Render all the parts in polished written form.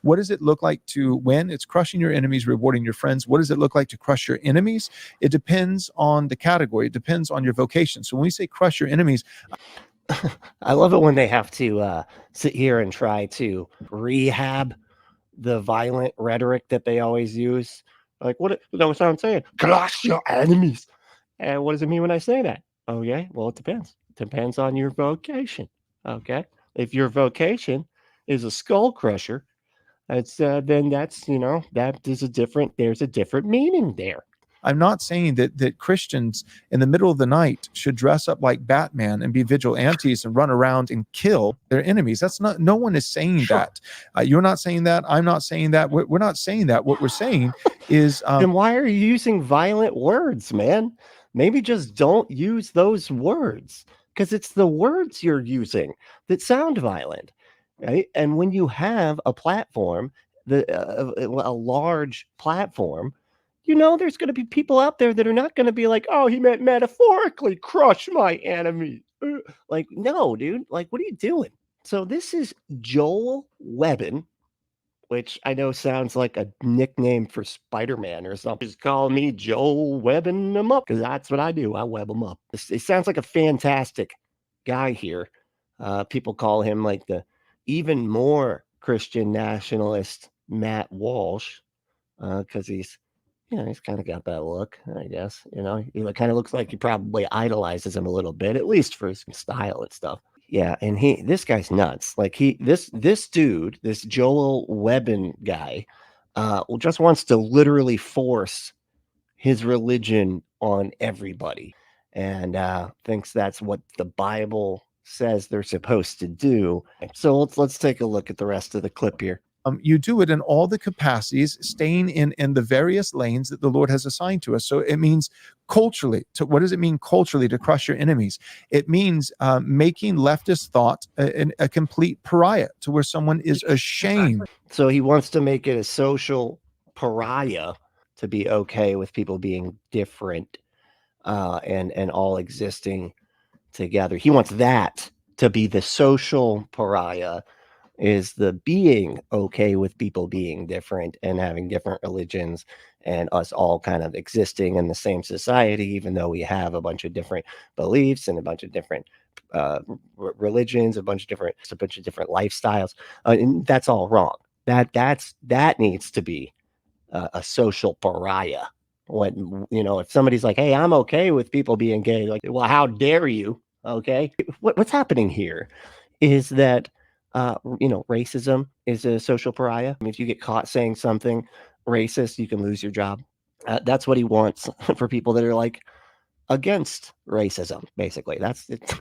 What does it look like to win? It's crushing your enemies, rewarding your friends. What does it look like to crush your enemies? It depends on the category. It depends on your vocation. So when we say crush your enemies, I love it when they have to sit here and try to rehab the violent rhetoric that they always use. Like, what I'm saying? Crush your enemies. And what does it mean when I say that? Okay, well, it depends. It depends on your vocation. Okay, if your vocation is a skull crusher, then that's there's a different meaning there. I'm not saying that Christians in the middle of the night should dress up like Batman and be vigilantes and run around and kill their enemies. That's not. No one is saying that. You're not saying that. I'm not saying that. We're not saying that. What we're saying is. Then why are you using violent words, man? Maybe just don't use those words, because it's the words you're using that sound violent, right? And when you have a platform, a large platform, there's going to be people out there that are not going to be like, oh, he meant metaphorically crush my enemy. Like, no, dude. Like, what are you doing? So this is Joel Webbon, which I know sounds like a nickname for Spider-Man or something. Just call me Joel Webbing them up, because that's what I do. I web them up. It sounds like a fantastic guy here. People call him like the even more Christian nationalist Matt Walsh, because he's kind of got that look, I guess. He kind of looks like he probably idolizes him a little bit, at least for his style and stuff. Yeah, and this guy's nuts. Like this dude, this Joel Webbon guy, just wants to literally force his religion on everybody, and thinks that's what the Bible says they're supposed to do. So let's take a look at the rest of the clip here. You do it in all the capacities, staying in the various lanes that the Lord has assigned to us. So it means culturally. What does it mean culturally to crush your enemies? It means making leftist thought a complete pariah, to where someone is ashamed. So he wants to make it a social pariah to be okay with people being different and all existing together. He wants that to be the social pariah, is the being okay with people being different and having different religions and us all kind of existing in the same society, even though we have a bunch of different beliefs and a bunch of different religions, a bunch of different lifestyles. And that's all wrong. That needs to be a social pariah. When, if somebody's like, hey, I'm okay with people being gay, like, well, how dare you? Okay. What's happening here is that racism is a social pariah. I mean, if you get caught saying something racist, you can lose your job. That's what he wants for people that are like against racism. Basically, that's it.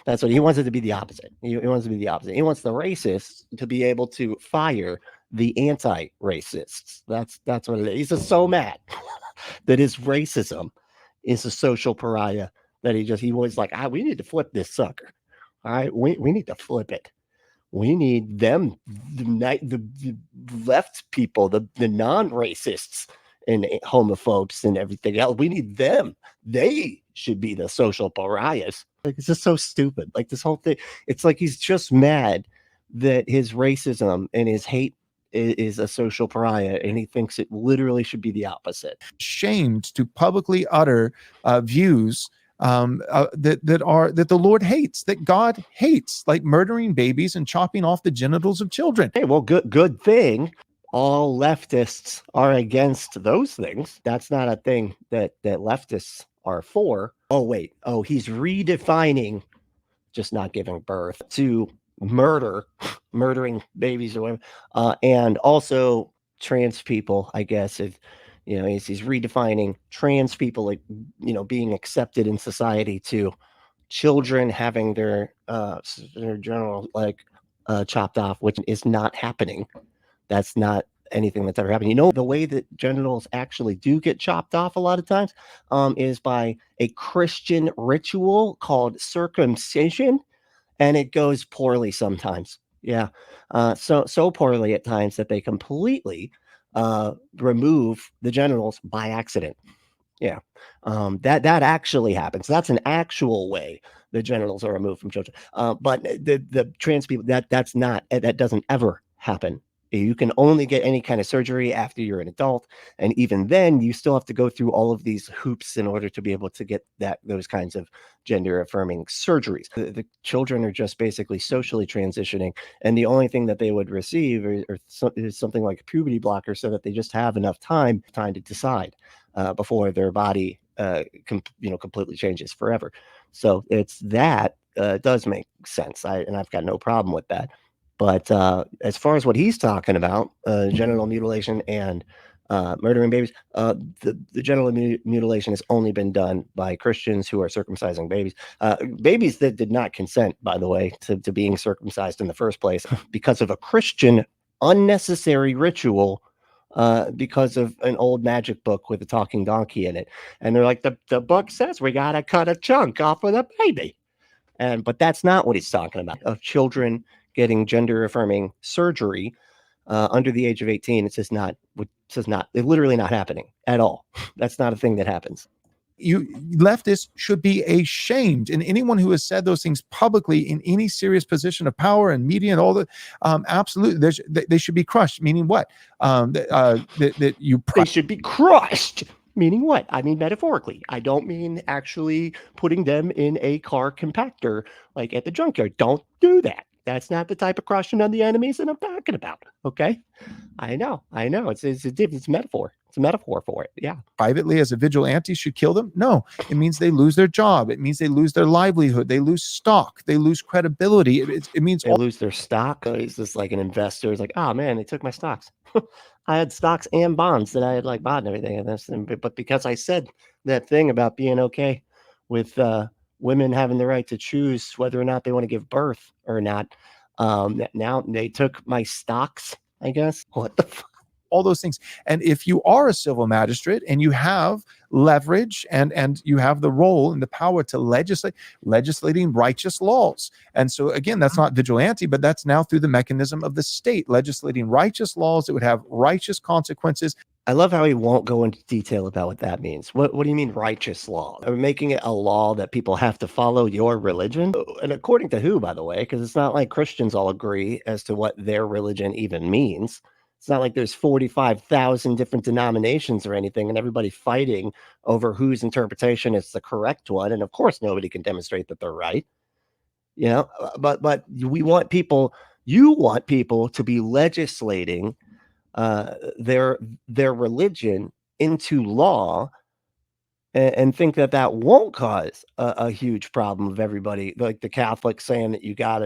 That's what he wants it to be. The opposite. He wants it to be the opposite. He wants the racists to be able to fire the anti-racists. That's what it is. He's just so mad that his racism is a social pariah that he was like, we need to flip this sucker. All right, we need to flip it. We need them, the left people, the non-racists and homophobes and everything else. We need them. They should be the social pariahs. Like, it's just so stupid. Like, this whole thing, it's like he's just mad that his racism and his hate is a social pariah, and he thinks it literally should be the opposite. Shamed to publicly utter views that the Lord hates, that God hates, like murdering babies and chopping off the genitals of children. Hey, well, good thing all leftists are against those things. That's not a thing that leftists are for. Oh, wait. Oh, he's redefining just not giving birth to murdering babies or whatever, and also trans people, I guess. If he's redefining trans people, like, being accepted in society, to children having their genitals chopped off, which is not happening. That's not anything that's ever happened. The way that genitals actually do get chopped off a lot of times is by a Christian ritual called circumcision, and it goes poorly sometimes. Yeah, so poorly at times that they completely remove the genitals by accident. Yeah, that actually happens. That's an actual way the genitals are removed from children. But the trans people, that doesn't ever happen You can only get any kind of surgery after you're an adult, and even then, you still have to go through all of these hoops in order to be able to get those kinds of gender-affirming surgeries. The children are just basically socially transitioning, and the only thing that they would receive is something like a puberty blocker, so that they just have enough time to decide before their body completely changes forever. So it's that does make sense, and I've got no problem with that. But as far as what he's talking about, genital mutilation and murdering babies, the genital mutilation has only been done by Christians who are circumcising babies. Babies that did not consent, by the way, to being circumcised in the first place because of a Christian unnecessary ritual, because of an old magic book with a talking donkey in it. And they're like, the book says we got to cut a chunk off of the baby. But that's not what he's talking about. Of children getting gender affirming surgery under the age of 18, it's literally not happening at all. That's not a thing that happens. You leftists should be ashamed, and anyone who has said those things publicly in any serious position of power and media and all the absolutely, they should be crushed. Meaning what? They should be crushed. Meaning what? I mean metaphorically. I don't mean actually putting them in a car compactor like at the junkyard. Don't do that. That's not the type of crushing on the enemies that I'm talking about. Okay, I know. It's a metaphor. It's a metaphor for it. Yeah. Privately, as a vigilante, should kill them? No. It means they lose their job. It means they lose their livelihood. They lose stock. They lose credibility. It means they lose their stock. He's just like an investor. He's like, oh man, they took my stocks. I had stocks and bonds that I had like bought and everything. But because I said that thing about being okay with women having the right to choose whether or not they want to give birth or not, now they took my stocks, I guess. What the fuck? All those things. And if you are a civil magistrate and you have leverage and you have the role and the power to legislating righteous laws. And so again, that's not vigilante, but that's now through the mechanism of the state, legislating righteous laws that would have righteous consequences. I love how he won't go into detail about what that means. What do you mean righteous law? Are we making it a law that people have to follow your religion? And according to who, by the way? Because it's not like Christians all agree as to what their religion even means. It's not like there's 45,000 different denominations or anything and everybody fighting over whose interpretation is the correct one. And of course, nobody can demonstrate that they're right. You know, but you want people to be legislating their religion into law and think that won't cause a huge problem of everybody, like the Catholics saying that you got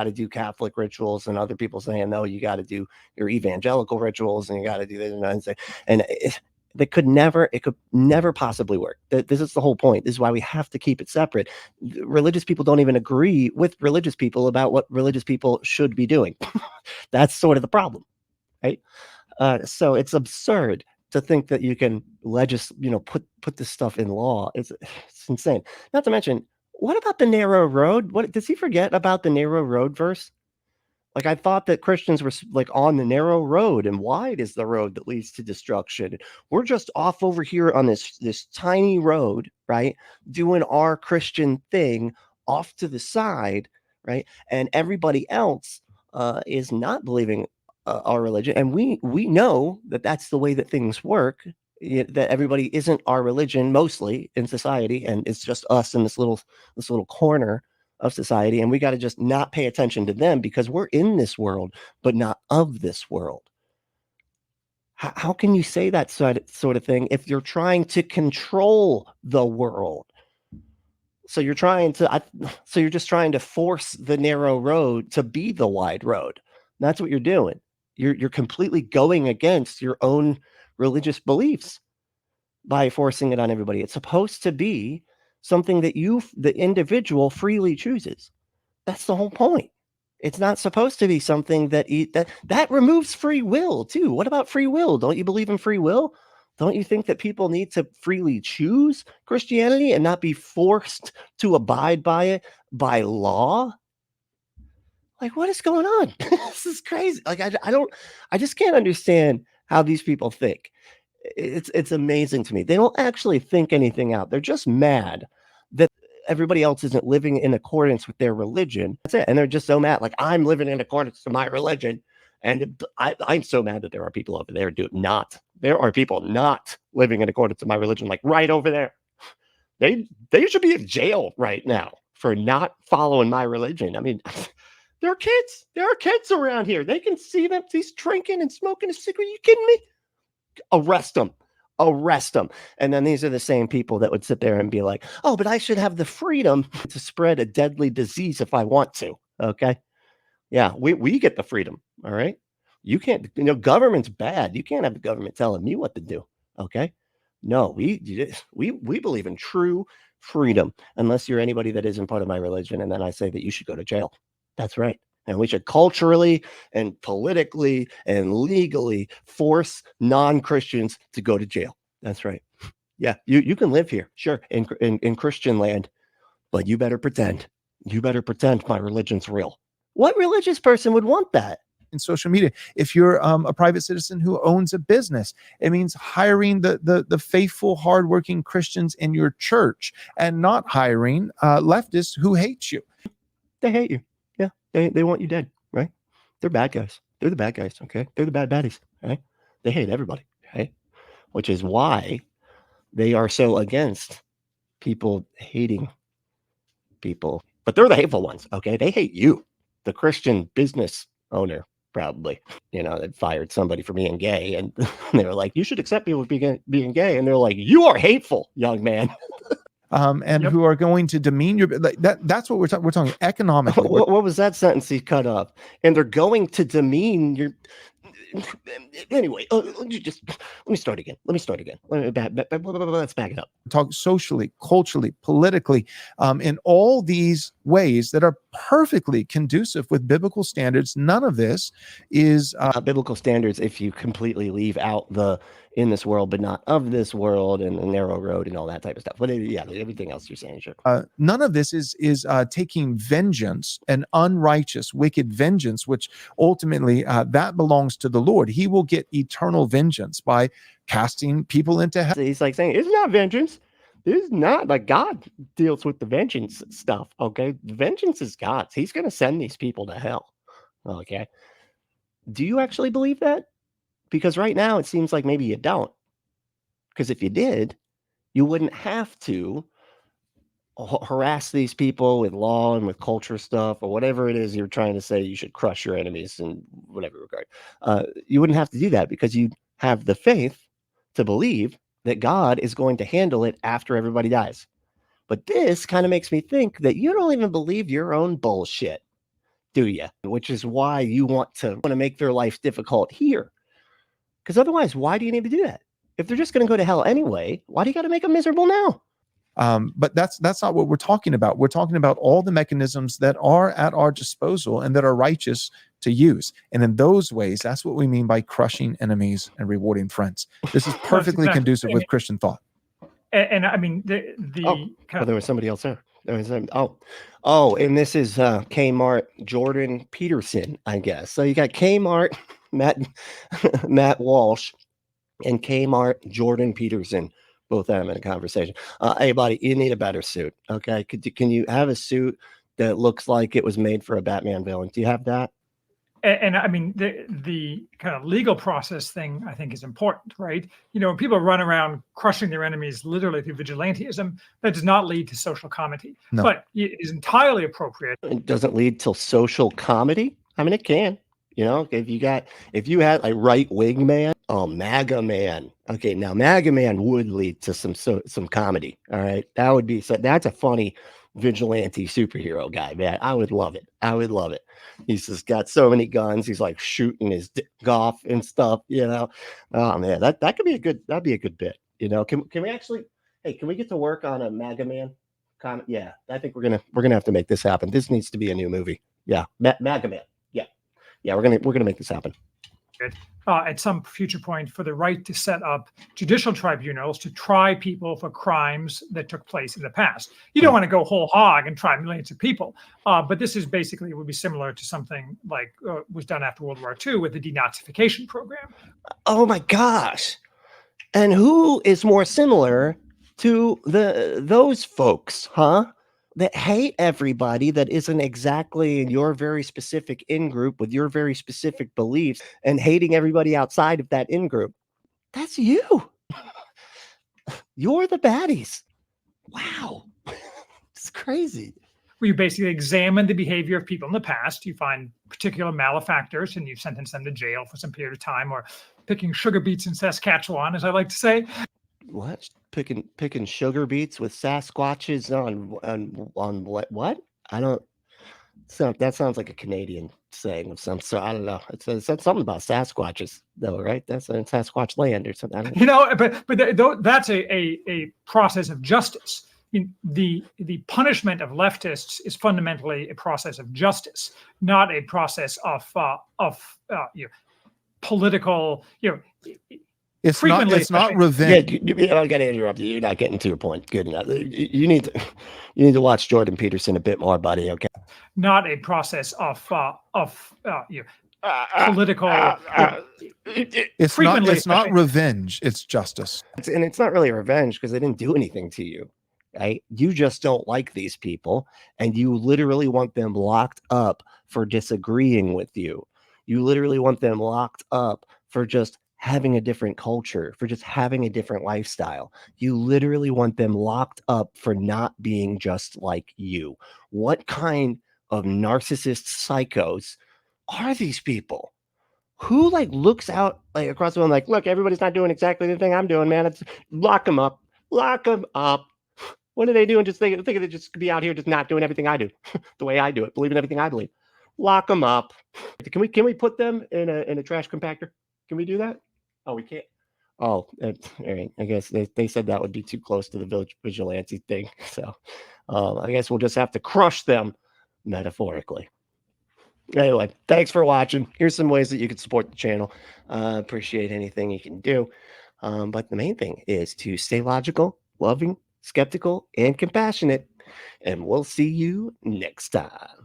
to do Catholic rituals and other people saying, no, you got to do your evangelical rituals and you got to do this. And it could never possibly work. This is the whole point. This is why we have to keep it separate. Religious people don't even agree with religious people about what religious people should be doing. That's sort of the problem, right? So it's absurd to think that you can put this stuff in law. It's insane. Not to mention, what about the narrow road? What does he forget about the narrow road verse? Like, I thought that Christians were like on the narrow road and wide is the road that leads to destruction. We're just off over here on this tiny road, right? Doing our Christian thing off to the side, right? And everybody else is not believing our religion. And we know that that's the way that things work. That everybody isn't our religion mostly in society, and it's just us in this little corner of society, and we got to just not pay attention to them because we're in this world but not of this world. How can you say that sort of thing if you're trying to control the world? So you're just trying to force the narrow road to be the wide road. That's what you're doing. You're completely going against your own religious beliefs by forcing it on everybody. It's supposed to be something that the individual freely chooses. That's the whole point. It's not supposed to be something that removes free will too. What about free will? Don't you believe in free will? Don't you think that people need to freely choose Christianity and not be forced to abide by it by law? Like, what is going on? This is crazy. Like, I just can't understand how these people think. It's amazing to me. They don't actually think anything out. They're just mad that everybody else isn't living in accordance with their religion. That's it. And they're just so mad. Like, I'm living in accordance to my religion And I'm so mad that there are people over there there are people not living in accordance to my religion, like right over there. They should be in jail right now for not following my religion. I mean, there are kids around here. They can see them. He's drinking and smoking a cigarette. Are you kidding me? Arrest them. And then these are the same people that would sit there and be like, oh, but I should have the freedom to spread a deadly disease if I want to. Okay. Yeah, we get the freedom. All right. You can't, government's bad. You can't have the government telling me what to do. Okay. No, we believe in true freedom, unless you're anybody that isn't part of my religion. And then I say that you should go to jail. That's right. And we should culturally and politically and legally force non-Christians to go to jail. That's right. Yeah, you can live here, sure, in Christian land, but you better pretend. You better pretend my religion's real. What religious person would want that? In social media, if you're a private citizen who owns a business, it means hiring the faithful, hardworking Christians in your church and not hiring leftists who hate you. They hate you. Yeah, they want you dead, right? They're bad guys. They're the bad guys, okay? They're the bad baddies, right? They hate everybody, right? Which is why they are so against people hating people. But they're the hateful ones, okay? They hate you, the Christian business owner, probably. They fired somebody for being gay, and they were like, you should accept people being gay. And they're like, you are hateful, young man. Who are going to demean your that's what we're talking. We're talking economically. What was that sentence he cut up? And they're going to demean your. Anyway, let me start again. Let's back it up. Talk socially, culturally, politically, in all these ways that are perfectly conducive with biblical standards. None of this is biblical standards if you completely leave out the in this world but not of this world and the narrow road and all that type of stuff. But yeah, everything else you're saying, sure. None of this is taking vengeance, an unrighteous, wicked vengeance, which ultimately that belongs to the Lord. He will get eternal vengeance by casting people into hell. He's like saying, it's not vengeance. This is not like God deals with the vengeance stuff. Okay. Vengeance is God's. He's going to send these people to hell. Okay. Do you actually believe that? Because right now it seems like maybe you don't. Because if you did, you wouldn't have to harass these people with law and with culture stuff or whatever it is you're trying to say. You should crush your enemies in whatever regard. You wouldn't have to do that because you have the faith to believe that God is going to handle it after everybody dies. But this kind of makes me think that you don't even believe your own bullshit, do you? Which is why you want to make their life difficult here. Because otherwise, why do you need to do that? If they're just going to go to hell anyway, why do you got to make them miserable now? But that's not what we're talking about. We're talking about all the mechanisms that are at our disposal and that are righteous to use. And in those ways, that's what we mean by crushing enemies and rewarding friends. This is perfectly conducive with Christian thought. And I mean, there was somebody else there. And this is Kmart Jordan Peterson, I guess. So you got Kmart Matt Walsh and Kmart Jordan Peterson, both of them in a conversation. Hey, buddy, you need a better suit. Okay, can you have a suit that looks like it was made for a Batman villain? Do you have that? And I mean, the kind of legal process thing, I think, is important, right? When people run around crushing their enemies literally through vigilantism, that does not lead to social comedy. No. But it is entirely appropriate. It doesn't lead to social comedy? I mean, it can. If you had a right-wing man, MAGA man. Okay, now MAGA man would lead to some comedy. All right, that's a funny vigilante superhero guy, man. I would love it. He's just got so many guns. He's like shooting his golf and stuff. Oh man, that'd be a good bit. Can we actually? Hey, can we get to work on a MAGA man? Yeah, I think we're gonna have to make this happen. This needs to be a new movie. Yeah, MAGA man. Yeah, we're gonna make this happen. At some future point, for the right to set up judicial tribunals to try people for crimes that took place in the past. You don't want to go whole hog and try millions of people, but this is basically would be similar to something like was done after World War II with the denazification program. Oh my gosh! And who is more similar to those folks, huh? that hate everybody that isn't exactly in your very specific in-group with your very specific beliefs, and hating everybody outside of that in-group. That's you. You're the baddies. Wow. It's crazy. Where you basically examine the behavior of people in the past. You find particular malefactors and you sentence them to jail for some period of time, or picking sugar beets in Saskatchewan, as I like to say. What? Picking sugar beets with Sasquatches on what? I don't. So that sounds like a Canadian saying of some sort. I don't know. It said something about Sasquatches, though, right? That's in Sasquatch land or something. I don't know. But that's a process of justice. I mean, the punishment of leftists is fundamentally a process of justice, not a process of political. It's not revenge. Yeah, I got to interrupt you. You're not getting to your point good enough. You need to watch Jordan Peterson a bit more, buddy. Okay. Not a process of political. It's not revenge. It's justice. And it's not really revenge because they didn't do anything to you. Right? You just don't like these people, and you literally want them locked up for disagreeing with you. You literally want them locked up for just having a different culture, for just having a different lifestyle. You literally want them locked up for not being just like you. What kind of narcissist psychos are these people? Who looks out across the room look, everybody's not doing exactly the thing I'm doing, man. It's lock them up. Lock them up. What are they doing? Just thinking they just be out here just not doing everything I do, the way I do it, believing everything I believe. Lock them up. Can we put them in a trash compactor? Can we do that? Oh, we can't. Oh, all right. I guess they said that would be too close to the village vigilante thing. So I guess we'll just have to crush them metaphorically. Anyway, thanks for watching. Here's some ways that you can support the channel. Appreciate anything you can do. But the main thing is to stay logical, loving, skeptical, and compassionate. And we'll see you next time.